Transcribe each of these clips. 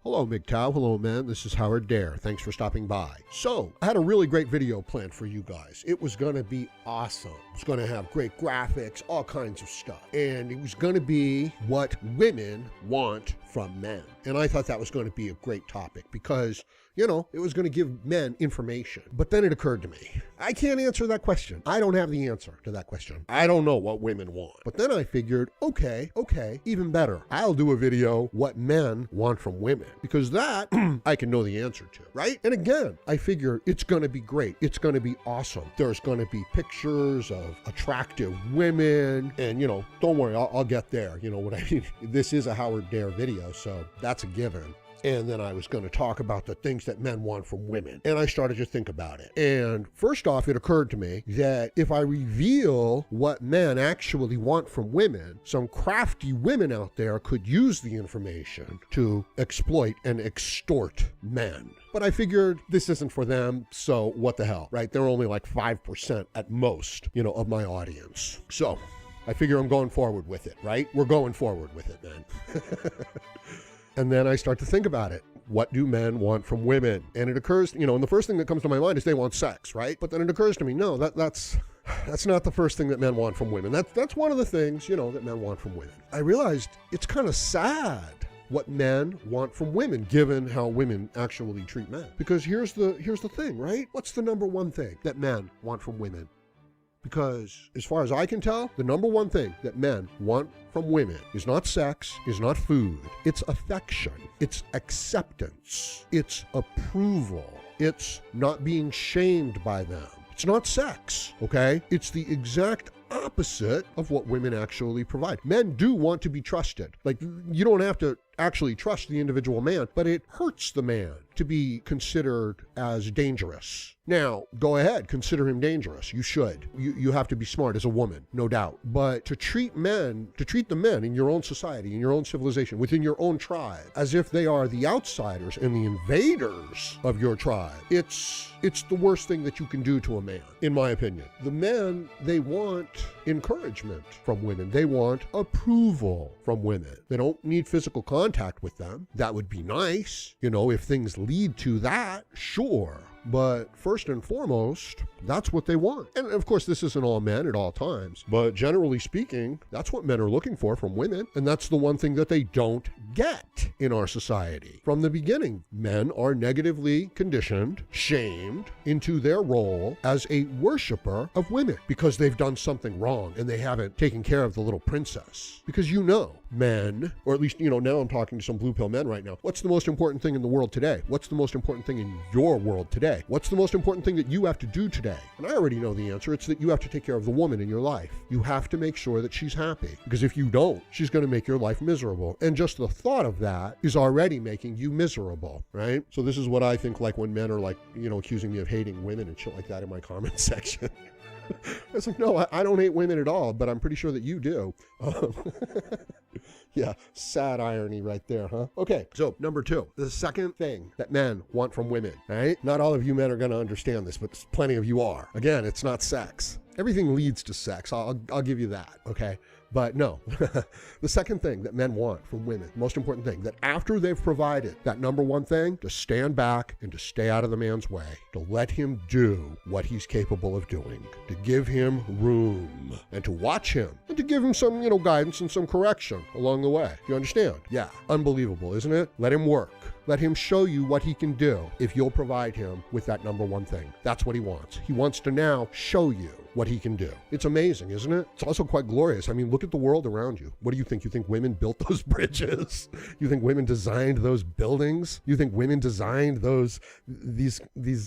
Hello, MGTOW. Hello, man. This is Howard Dare. Thanks for stopping by. So, I had a really great video planned for you guys. It was going to be awesome. It was going to have great graphics, all kinds of stuff. And it was going to be what women want from men. And I thought that was going to be a great topic because, you know, it was going to give men information. But then it occurred to me, I can't answer that question. I don't have the answer to that question. I don't know what women want. But then I figured, okay, even better. I'll do a video what men want from women because that I can know the answer to, right? And again, I figure it's going to be great. It's going to be awesome. There's going to be pictures of attractive women and, you know, don't worry, I'll get there. You know what I mean? This is a Howard Dare video, so that's a given. And then I was going to talk about the things that men want from women. And I started to think about it. And first off, it occurred to me that if I reveal what men actually want from women, some crafty women out there could use the information to exploit and extort men. But I figured this isn't for them, so what the hell, right? They're only like 5% at most, you know, of my audience. So I figure I'm going forward with it, right? We're going forward with it, man. And then I start to think about it. What do men want from women? And it occurs, you know, and the first thing that comes to my mind is they want sex, right? But then it occurs to me, no, that's not the first thing that men want from women. That's one of the things, you know, that men want from women. I realized it's kind of sad what men want from women, given how women actually treat men. Because here's the thing, right? What's the number one thing that men want from women? Because as far as I can tell, the number one thing that men want from women is not sex, is not food. It's affection, it's acceptance, it's approval, it's not being shamed by them. It's not sex, okay? It's the exact opposite of what women actually provide. Men do want to be trusted. Like, you don't have to actually trust the individual man, but it hurts the man to be considered as dangerous. Now, go ahead, consider him dangerous. You should. You have to be smart as a woman, no doubt. But to treat the men in your own society, in your own civilization, within your own tribe, as if they are the outsiders and the invaders of your tribe, it's the worst thing that you can do to a man, in my opinion. The men, they want encouragement from women. They want approval from women. They don't need physical contact with them. That would be nice. You know, if things lead to that, sure. But first and foremost, that's what they want. And of course, this isn't all men at all times, but generally speaking, that's what men are looking for from women. And that's the one thing that they don't get in our society. From the beginning, men are negatively conditioned, shamed into their role as a worshiper of women because they've done something wrong and they haven't taken care of the little princess. Because you know, men, or at least, you know, now I'm talking to some blue pill men right now. What's the most important thing in the world today? What's the most important thing in your world today? What's the most important thing that you have to do today? And I already know the answer. It's that you have to take care of the woman in your life. You have to make sure that she's happy, because if you don't, she's going to make your life miserable. And just the thought of that is already making you miserable, right? So this is what I think, like when men are like, you know, accusing me of hating women and shit like that in my comment section. It's like, no, I don't hate women at all, but I'm pretty sure that you do. Yeah, sad irony right there, huh? Okay, so number two, the second thing that men want from women, right? Not all of you men are going to understand this, but plenty of you are. Again, it's not sex. Everything leads to sex. I'll give you that, okay? But no, the second thing that men want from women, most important thing, that after they've provided that number one thing, to stand back and to stay out of the man's way, to let him do what he's capable of doing, to give him room and to watch him and to give him some, you know, guidance and some correction along the way. You understand? Yeah, unbelievable, isn't it? Let him work. Let him show you what he can do if you'll provide him with that number one thing. That's what he wants. He wants to now show you what he can do. It's amazing, isn't it? It's also quite glorious. I mean, look at the world around you. What do you think? You think women built those bridges? You think women designed those buildings? You think women designed these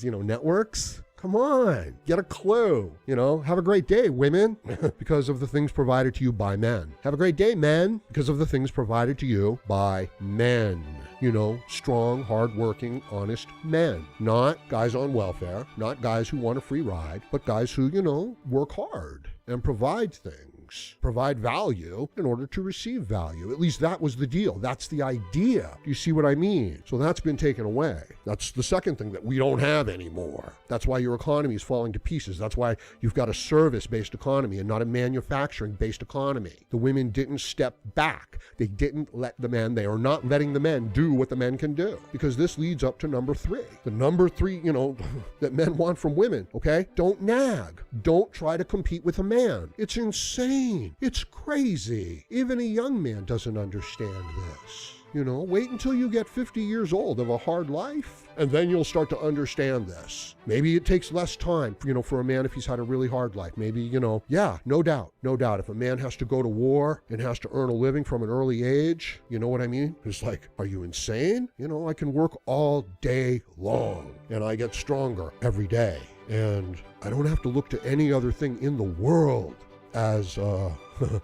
you know, networks? Come on, get a clue, you know, have a great day, women, because of the things provided to you by men. Have a great day, men, because of the things provided to you by men. You know, strong, hardworking, honest men. Not guys on welfare, not guys who want a free ride, but guys who, you know, work hard and provide things. things. Provide value in order to receive value. At least that was the deal. That's the idea. Do you see what I mean? So that's been taken away. That's the second thing that we don't have anymore. That's why your economy is falling to pieces. That's why you've got a service-based economy and not a manufacturing-based economy. The women didn't step back. They didn't let the men, they are not letting the men do what the men can do. Because this leads up to number three. The number three, that men want from women, okay? Don't nag. Don't try to compete with a man. It's insane. It's crazy. Even a young man doesn't understand this. Wait until you get 50 years old of a hard life, and then you'll start to understand this. Maybe it takes less time, for a man if he's had a really hard life. Maybe, yeah, no doubt. If a man has to go to war and has to earn a living from an early age, you know what I mean? It's like, are you insane? I can work all day long, and I get stronger every day. And I don't have to look to any other thing in the world as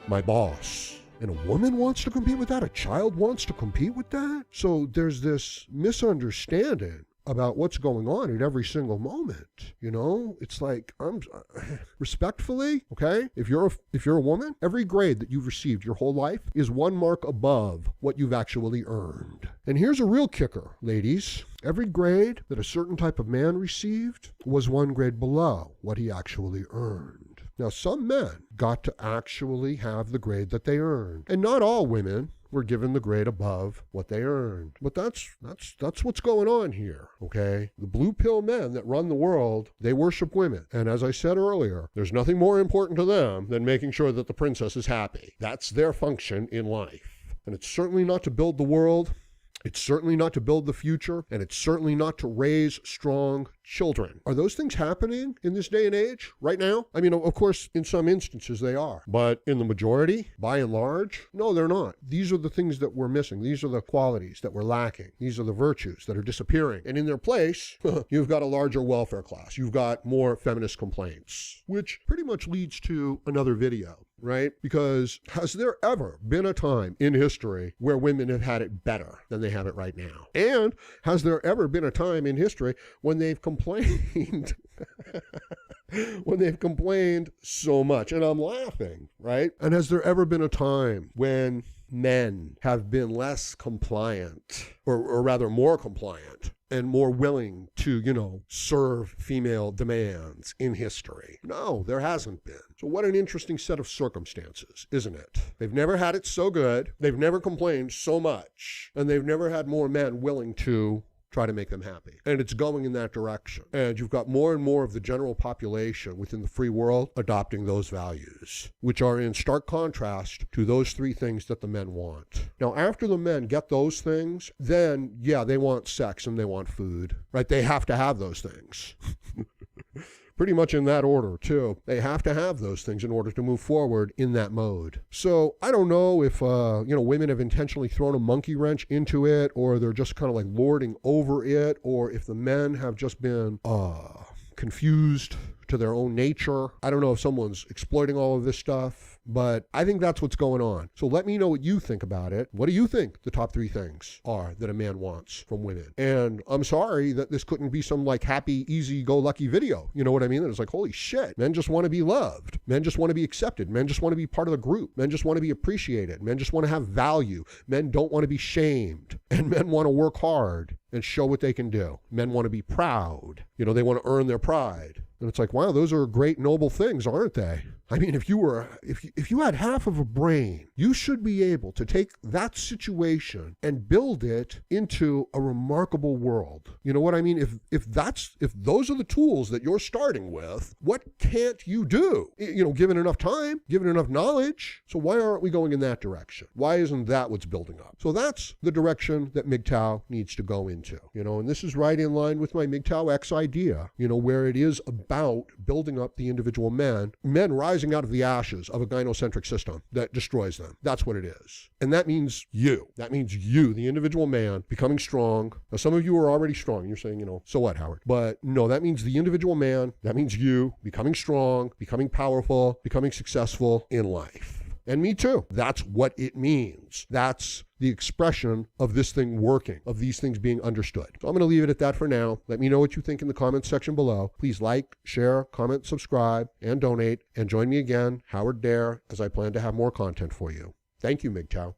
my boss. And a woman wants to compete with that? A child wants to compete with that? So there's this misunderstanding about what's going on at every single moment. It's like, respectfully, okay? If you're a woman, every grade that you've received your whole life is one mark above what you've actually earned. And here's a real kicker, ladies. Every grade that a certain type of man received was one grade below what he actually earned. Now, some men got to actually have the grade that they earned. And not all women were given the grade above what they earned. But that's what's going on here, okay? The blue pill men that run the world, they worship women. And as I said earlier, there's nothing more important to them than making sure that the princess is happy. That's their function in life. And it's certainly not to build the world. It's certainly not to build the future, and it's certainly not to raise strong children. Are those things happening in this day and age right now? I mean, of course, in some instances they are, but in the majority, by and large, no, they're not. These are the things that we're missing. These are the qualities that we're lacking. These are the virtues that are disappearing. And in their place, you've got a larger welfare class. You've got more feminist complaints, which pretty much leads to another video. Right? Because has there ever been a time in history where women have had it better than they have it right now? And has there ever been a time in history when they've complained when they've complained so much? And I'm laughing, right? And has there ever been a time when men have been less compliant, or rather more compliant, and more willing to, serve female demands in history? No, there hasn't been. So what an interesting set of circumstances, isn't it? They've never had it so good, they've never complained so much, and they've never had more men willing to try to make them happy. And it's going in that direction. And you've got more and more of the general population within the free world adopting those values, which are in stark contrast to those three things that the men want. Now, after the men get those things, then, yeah, they want sex and they want food, right? They have to have those things. Pretty much in that order, too. They have to have those things in order to move forward in that mode. So I don't know if, women have intentionally thrown a monkey wrench into it, or they're just kind of like lording over it, or if the men have just been confused to their own nature. I don't know if someone's exploiting all of this stuff, but I think that's what's going on. So let me know what you think about it. What do you think the top three things are that a man wants from women? And I'm sorry that this couldn't be some like happy, easy, go lucky video. You know what I mean? It's like, holy shit, men just want to be loved. Men just want to be accepted. Men just want to be part of the group. Men just want to be appreciated. Men just want to have value. Men don't want to be shamed. And men want to work hard and show what they can do. Men want to be proud. They want to earn their pride. And it's like, wow, those are great, noble things, aren't they? I mean, if you had half of a brain, you should be able to take that situation and build it into a remarkable world. You know what I mean? If those are the tools that you're starting with, what can't you do? Given enough time, given enough knowledge. So why aren't we going in that direction? Why isn't that what's building up? So that's the direction that MGTOW needs to go into. And this is right in line with my MGTOW X idea, where it is about building up the individual men rising out of the ashes of a gynocentric system that destroys them. That's what it is. And that means you. That means you, the individual man, becoming strong. Now, some of you are already strong. You're saying, so what, Howard? But no, that means the individual man. That means you becoming strong, becoming powerful, becoming successful in life. And me too. That's what it means. That's the expression of this thing working, of these things being understood. So I'm going to leave it at that for now. Let me know what you think in the comments section below. Please like, share, comment, subscribe, and donate. And join me again, Howard Dare, as I plan to have more content for you. Thank you, MGTOW.